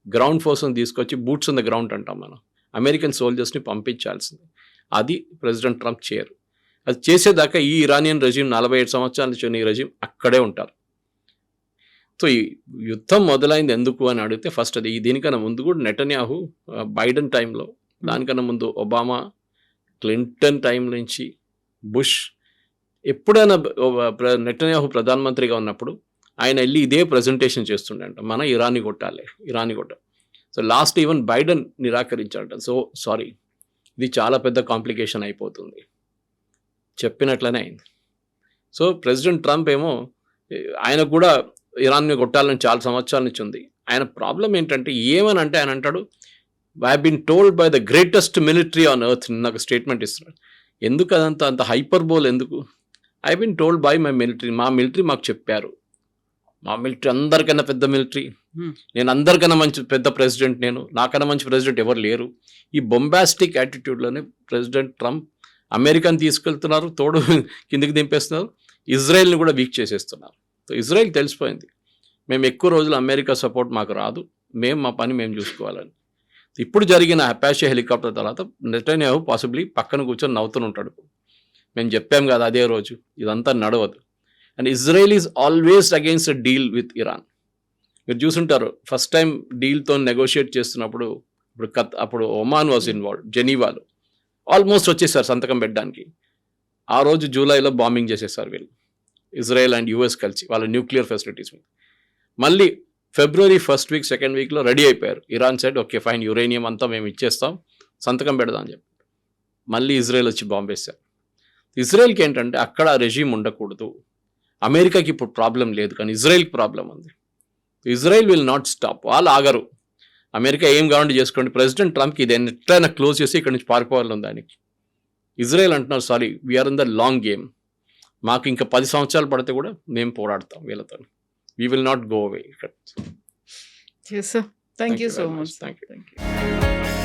ground ఫోర్స్ని తీసుకొచ్చి బూట్స్ ఆన్ ద గ్రౌండ్ అంటాం మనం, అమెరికన్ సోల్జర్స్ని పంపించాల్సింది. అది ప్రెసిడెంట్ ట్రంప్ చేయరు. అది చేసేదాకా ఈ ఇరానియన్ రెజిమ్ 47 సంవత్సరాల నుంచి ఈ రెజిమ్ అక్కడే ఉంటారు. సో ఈ యుద్ధం మొదలైంది ఎందుకు అని అడిగితే ఫస్ట్ అది దీనికన్నా ముందు కూడా నెటన్యాహు బైడెన్ టైంలో, దానికన్నా ముందు ఒబామా, క్లింటన్ టైం నుంచి బుష్, ఎప్పుడైనా నెటన్యాహు ప్రధానమంత్రిగా ఉన్నప్పుడు ఆయన వెళ్ళి ఇదే ప్రజెంటేషన్ చేస్తుండంట, మన ఇరాన్ని కొట్టాలి. సో లాస్ట్ ఈవెన్ బైడెన్ నిరాకరించాడట. సో సారీ, ఇది చాలా పెద్ద కాంప్లికేషన్ అయిపోతుంది, చెప్పినట్లనే అయింది. సో ప్రెసిడెంట్ ట్రంప్ ఏమో ఆయన కూడా ఇరాన్ని కొట్టాలని చాలా సంవత్సరాల నుంచి ఉంది. ఆయన ప్రాబ్లం ఏంటంటే ఏమనంటే ఆయన అంటాడు, I been told by the greatest military on earth, నాకు స్టేట్మెంట్ ఇస్తున్నాడు. ఎందుకు అదంతా అంత హైపర్ బోల్ ఎందుకు? I been told by my military, మా మిలిటరీ మాకు చెప్పారు, మా మిలిటరీ అందరికన్నా పెద్ద మిలిటరీ, నేను అందరికన్నా మంచి పెద్ద ప్రెసిడెంట్, నాకన్నా మంచి ప్రెసిడెంట్ ఎవరు లేరు. ఈ బొంబాస్టిక్ యాటిట్యూడ్లోనే ప్రెసిడెంట్ ట్రంప్ అమెరికాని తీసుకెళ్తున్నారు, తోడు కిందికి దింపేస్తున్నారు, ఇజ్రాయెల్ని కూడా వీక్ చేసేస్తున్నారు. సో ఇజ్రాయెల్ తెలిసిపోయింది, మేము ఎక్కువ రోజులు అమెరికా సపోర్ట్ మాకు రాదు, మా పని మేము చూసుకోవాలని. ఇప్పుడు జరిగిన అపాషే హెలికాప్టర్ తర్వాత నెటన్యాహు పాసిబ్లీ పక్కన కూర్చొని నవ్వుతుంటాడు, మేము చెప్పాం కదా అదే రోజు, ఇదంతా నడవదు. And Israel is always against a deal with Iran. మీరు చూసుంటారు ఫస్ట్ టైం డీల్తో నెగోషియేట్ చేస్తున్నప్పుడు అప్పుడు ఒమాన్ వాజ్ ఇన్వాల్వ్, జెనీవాలో ఆల్మోస్ట్ వచ్చేసారు సంతకం పెట్టడానికి. ఆ రోజు జూలైలో బాంబింగ్ చేసేసారు వీళ్ళు, ఇజ్రాయెల్ అండ్ యూఎస్ కలిసి వాళ్ళ న్యూక్లియర్ ఫెసిలిటీస్ మీద. మళ్ళీ ఫిబ్రవరి ఫస్ట్ వీక్ సెకండ్ వీక్లో రెడీ అయిపోయారు Iran side, okay fine uranium అంతా మేము ఇచ్చేస్తాం, సంతకం పెడదాం అని చెప్పి. మళ్ళీ ఇజ్రాయెల్ వచ్చి బాంబ్ వేశారు. ఇజ్రాయెల్కి ఏంటంటే అక్కడ రెజీమ్ ఉండకూడదు, అమెరికాకి ఇప్పుడు ప్రాబ్లం లేదు కానీ ఇజ్రాయెల్కి ప్రాబ్లం ఉంది. ఇజ్రాయెల్ విల్ నాట్ స్టాప్, వాళ్ళు ఆగరు. అమెరికా ఏం కావాలంటే చేసుకోండి, ప్రెసిడెంట్ ట్రంప్కి ఇది ఎట్లయినా క్లోజ్ చేసి ఇక్కడ నుంచి పారిపోవాలి ఉంది దానికి. ఇజ్రాయెల్ అంటున్నారు sorry, we're in the long game, మాకు ఇంకా 10 సంవత్సరాలు పడితే కూడా మేము పోరాడతాం వీళ్ళతో, we will not go away. Yes, sir. Thank you so very much. Thank you.